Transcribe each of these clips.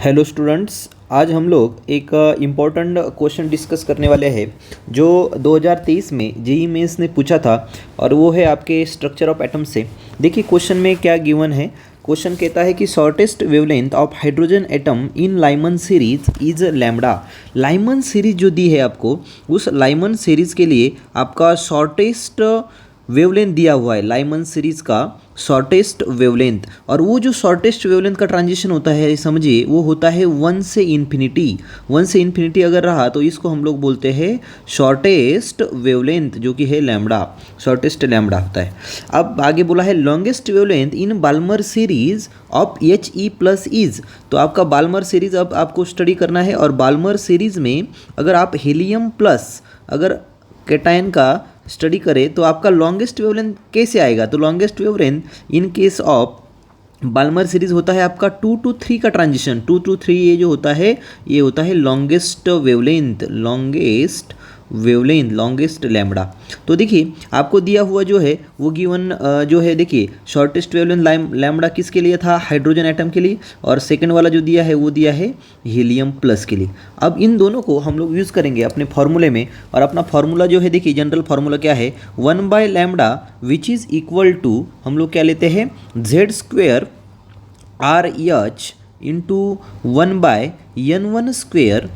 Hello students, आज हम लोग एक इम्पॉर्टेंट क्वेश्चन डिस्कस करने वाले हैं जो 2023 में जेईई मेंस ने पूछा था और वो है आपके स्ट्रक्चर ऑफ एटम से। देखिए क्वेश्चन में क्या गिवन है। क्वेश्चन कहता है कि shortest wavelength of hydrogen atom in Lyman series is lambda. Lyman series जो दी है आपको, उस लाइमन सीरीज के लिए आपका शॉर्टेस्ट वेवलेंथ दिया हुआ है, लाइमन सीरीज का शॉर्टेस्ट वेवलेंथ। और वो जो शॉर्टेस्ट वेवलेंथ का ट्रांजिशन होता है, समझिए वो होता है 1 से इन्फिनिटी। 1 से इन्फिनिटी अगर रहा तो इसको हम लोग बोलते हैं शॉर्टेस्ट वेवलेंथ, जो कि है लैम्बडा, शॉर्टेस्ट लैम्बडा होता है। अब आगे बोला है longest wavelength in Balmer series of He plus is. तो आपका बाल्मर सीरीज अब आपको स्टडी करना है, और बाल्मर सीरीज में अगर आप हीलियम प्लस अगर कैटायन का स्टडी करें तो आपका लॉन्गेस्ट वेवलेंथ कैसे आएगा। तो longest wavelength in case of Balmer series होता है आपका 2 to 3 का ट्रांजिशन। 2 to 3 ये जो होता है, ये होता है लॉन्गेस्ट वेवलेंथ, लॉन्गेस्ट लैम्बडा। तो देखिए आपको दिया हुआ जो है वो गिवन जो है, देखिए शॉर्टेस्ट वेवलेंथ लैम्बडा किसके लिए था, हाइड्रोजन एटम के लिए, और सेकंड वाला जो दिया है वो दिया है हीलियम प्लस के लिए। अब इन दोनों को हम लोग यूज़ करेंगे अपने फॉर्मूले में, और अपना फॉर्मूला जो है देखिए जनरल फार्मूला क्या है, 1/लैम्बडा विच इज़ इक्वल टू, हम लोग क्या लेते हैं, Z² RH into 1/N1²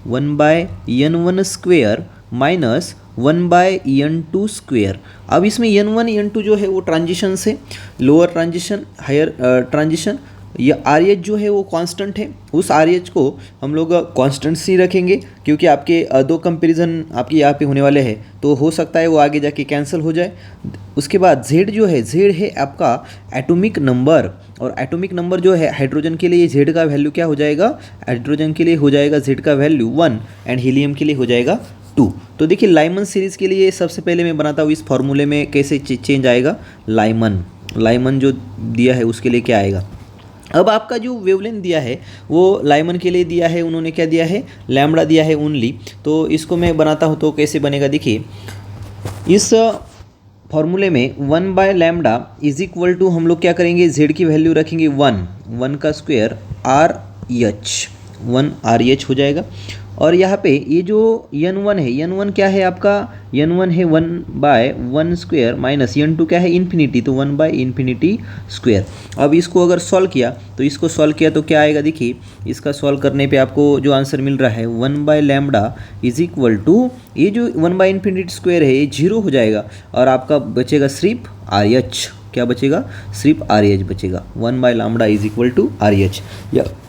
1/N1² minus 1/N2²। अब इसमें N1 N2 जो है वो ट्रांजिशन से, लोअर ट्रांजिशन हायर ट्रांजिशन, ये RH जो है वो कांस्टेंट है, उस RH को हम लोग कांस्टेंट ही रखेंगे, क्योंकि आपके दो कंपैरिजन आपके यहाँ पे होने वाले हैं, तो हो सकता है वो आगे जाके कैंसिल हो जाए। उसके बाद Z जो है, Z है आपका एटॉमिक नंबर, और एटॉमिक नंबर जो है हाइड्रोजन के लिए Z का वैल्यू क्या हो जाएगा, हाइड्रोजन के लिए हो जाएगा Z का वैल्यू 1 एंड हीलियम के लिए हो जाएगा 2। तो देखिए लाइमन सीरीज़ के लिए सबसे पहले मैं बनाता हूँ इस फॉर्मूले में कैसे चेंज आएगा। लाइमन जो दिया है उसके लिए क्या आएगा। अब आपका जो वेवलेंथ दिया है वो लाइमन के लिए दिया है, उन्होंने क्या दिया है, लैम्बडा दिया है ओनली। तो इसको मैं बनाता हूँ तो कैसे बनेगा, देखिए इस फॉर्मूले में 1/लैम्बडा इज इक्वल टू, हम लोग क्या करेंगे, Z की वैल्यू रखेंगे 1 का स्क्वायर RH, 1 RH हो जाएगा। और यहाँ पे ये जो N1 है, N1 क्या है आपका, N1 है 1/1² माइनस N2 क्या है, इन्फिनिटी, तो 1/∞²। अब इसको अगर सॉल्व किया तो इसको सॉल्व किया तो क्या आएगा, देखिए इसका सॉल्व करने पे आपको जो आंसर मिल रहा है 1/लैम्बडा इज इक्वल टू, ये जो 1/∞² है ये 0 हो जाएगा, और आपका बचेगा सिर्फ RH। क्या बचेगा, सिर्फ RH बचेगा। 1/लैम्बडा इज इक्वल टू RH,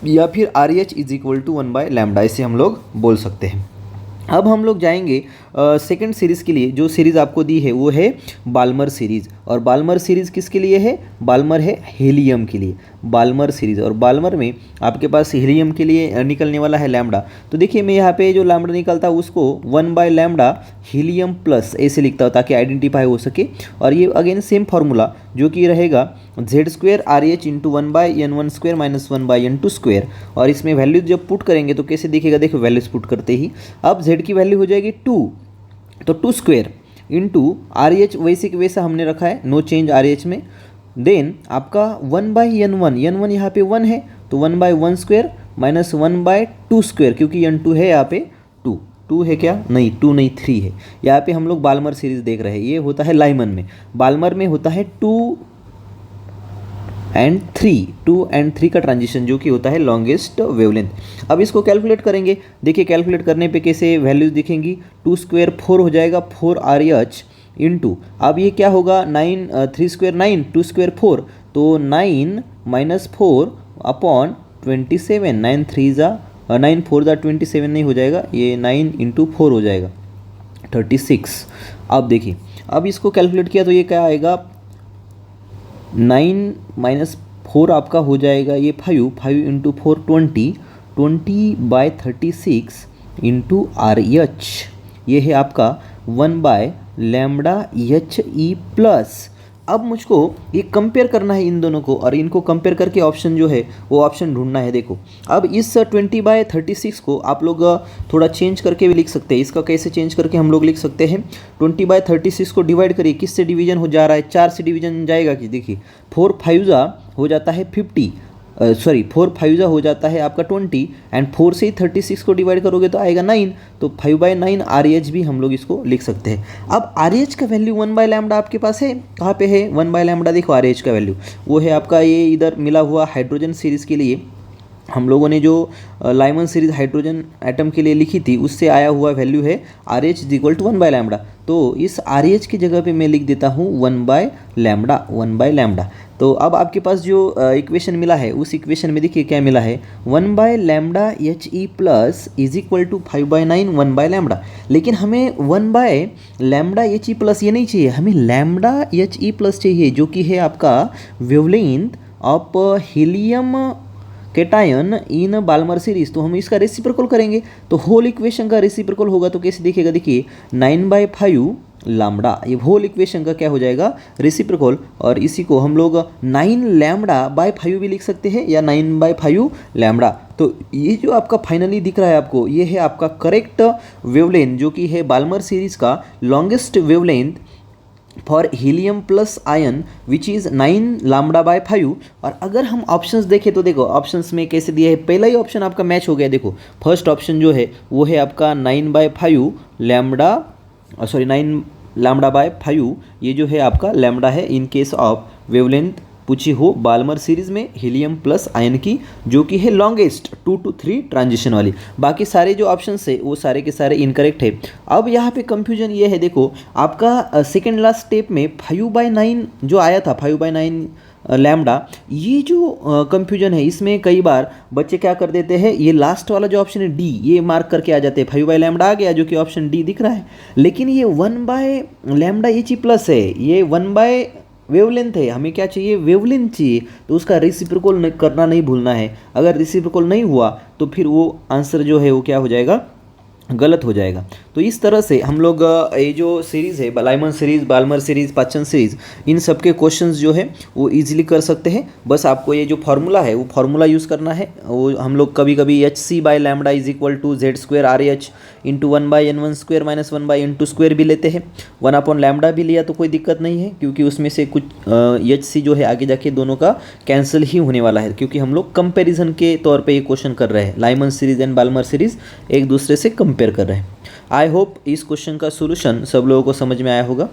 या फिर RH इज इक्वल टू 1/लैम्बडा, इसे हम लोग बोल सकते हैं। अब हम लोग जाएंगे सेकंड सीरीज़ के लिए। जो सीरीज़ आपको दी है वो है बाल्मर सीरीज़, और बाल्मर सीरीज़ किसके लिए है, बाल्मर है हीलियम के लिए, बाल्मर सीरीज़। और बाल्मर में आपके पास हीलियम के लिए निकलने वाला है लैम्बडा। तो देखिए मैं यहाँ पे जो लैम्बडा निकलता हूँ उसको 1/लैम्बडा हीलियम प्लस ऐसे लिखता हूँ ताकि आइडेंटिफाई हो सके। और ये अगेन सेम फार्मूला जो कि रहेगा Z² RH into 1/N1² minus 1/N2²। और इसमें वैल्यूज जब पुट करेंगे तो कैसे दिखेगा, देखो वैल्यूज पुट करते ही अब Z की वैल्यू हो जाएगी 2, तो 2² इंटू RH वैसे कि वैसा हमने रखा है, नो चेंज RH में। देन आपका 1/N1, N1 यहाँ पे 1 है तो 1/1² माइनस 1/2², क्योंकि N2 है यहाँ पे 2 है क्या, नहीं 2 नहीं 3 है। यहाँ पे हम लोग बाल्मर सीरीज देख रहे हैं, ये होता है लाइमन में, बाल्मर में होता है 2 एंड 3 का ट्रांजिशन, जो कि होता है लॉन्गेस्ट वेवलेंथ। अब इसको कैलकुलेट करेंगे, देखिए कैलकुलेट करने पे कैसे वैल्यूज दिखेंगी, 2² 4 हो जाएगा, 4 RH इंटू, अब ये क्या होगा, 9 3² 9 2² 4, तो 9 माइनस 4 अपॉन 27, 9 4 ज़ा 27 नहीं हो जाएगा, ये 9 इंटू 4 हो जाएगा 36। अब देखिए अब इसको कैलकुलेट किया तो ये क्या आएगा, 9 माइनस 4 आपका हो जाएगा ये 5 इंटू 4 20/36 इंटू RH, ये है आपका 1/लैम्बडा He प्लस। अब मुझको ये कंपेयर करना है इन दोनों को, और इनको कंपेयर करके ऑप्शन जो है वो ऑप्शन ढूंढना है। देखो अब इस 20/36 को आप लोग थोड़ा चेंज करके भी लिख सकते हैं। इसका कैसे चेंज करके हम लोग लिख सकते हैं, 20/36 को डिवाइड करिए, किससे डिवीजन हो जा रहा है, 4 से डिवीजन जाएगा कि, देखिए 4 5 हो जाता है 50, सॉरी 4 5 हो जाता है आपका 20 एंड 4 से ही 36 को डिवाइड करोगे तो आएगा 9, तो 5/9 RH भी हम लोग इसको लिख सकते हैं। अब RH का वैल्यू 1/λ आपके पास है, कहाँ पे है 1/λ, देखो RH का वैल्यू वो है आपका ये इधर मिला हुआ हाइड्रोजन सीरीज़ के लिए हम लोगों ने जो लाइमन सीरीज हाइड्रोजन एटम के लिए लिखी थी उससे आया हुआ वैल्यू है RH इज इक्वल टू 1/λ। तो इस RH की जगह पे मैं लिख देता हूँ 1/λ। तो अब आपके पास जो इक्वेशन मिला है उस इक्वेशन में देखिए क्या मिला है 1/λHE plus is equal to 5/9 1/λ। लेकिन हमें 1/λHE प्लस ये नहीं चाहिए, हमें λHE प्लस चाहिए जो कि है आपका wavelength of helium cation in Balmer series. तो हम इसका रेसिप्रोकल करेंगे तो होल इक्वेशन का रेसिप्रोकल होगा तो कैसे दिखेगा, देखिए 9/5 लैम्डा, ये होल इक्वेशन का क्या हो जाएगा रेसिप्रोकल, और इसी को हम लोग 9λ/5 भी लिख सकते हैं या 9/5 लैम्डा। तो ये जो आपका फाइनली दिख रहा है आपको, ये है आपका करेक्ट वेवलेंथ जो कि है बाल्मर सीरीज का longest wavelength for helium plus ion which is 9λ/5। और अगर हम ऑप्शंस देखें तो देखो ऑप्शंस में कैसे दिया है, पहला ही ऑप्शन आपका मैच हो गया। देखो फर्स्ट ऑप्शन जो है वो है आपका 9/5 लैम्डा, सॉरी 9λ/5, ये जो है आपका लैम्डा है इन केस ऑफ वेवलेंथ पूछी हो बाल्मर सीरीज में हीलियम प्लस आयन की, जो कि है लॉन्गेस्ट 2 to 3 ट्रांजिशन वाली। बाकी सारे जो ऑप्शन है वो सारे के सारे इनकरेक्ट है। अब यहाँ पे कंफ्यूजन ये है, देखो आपका सेकेंड लास्ट स्टेप में 5/9 जो आया था 5/9 लैम्डा, ये जो कंफ्यूजन है इसमें कई बार बच्चे क्या कर देते हैं, ये लास्ट वाला जो ऑप्शन है डी ये मार्क करके आ जाते हैं, 5/λ आ गया जो कि ऑप्शन डी दिख रहा है, लेकिन ये 1/λHE प्लस है, ये 1 वेवलेंथ है, हमें क्या चाहिए वेवलेंथ चाहिए, तो उसका रेसिप्रोकल करना नहीं भूलना है। अगर रेसिप्रोकल नहीं हुआ तो फिर वो आंसर जो है वो क्या हो जाएगा, गलत हो जाएगा। तो इस तरह से हम लोग ये जो सीरीज़ है लाइमन सीरीज़, बाल्मर सीरीज़, पाचन सीरीज़, इन सब के क्वेश्चंस जो है वो इजीली कर सकते हैं। बस आपको ये जो फार्मूला है वो फार्मूला यूज़ करना है। वो हम लोग कभी कभी HC/λ is equal to Z² RH into 1/N1² minus 1/N2² भी लेते हैं। 1/λ भी लिया तो कोई दिक्कत नहीं है, क्योंकि उसमें से कुछ HC जो है आगे जाके दोनों का कैंसिल ही होने वाला है, क्योंकि हम लोग कंपेरिजन के तौर पे ये क्वेश्चन कर रहे हैं। Lyman series and Balmer series एक दूसरे से कंपेयर कर रहे हैं। आई होप इस क्वेश्चन का सोल्यूशन सब लोगों को समझ में आया होगा।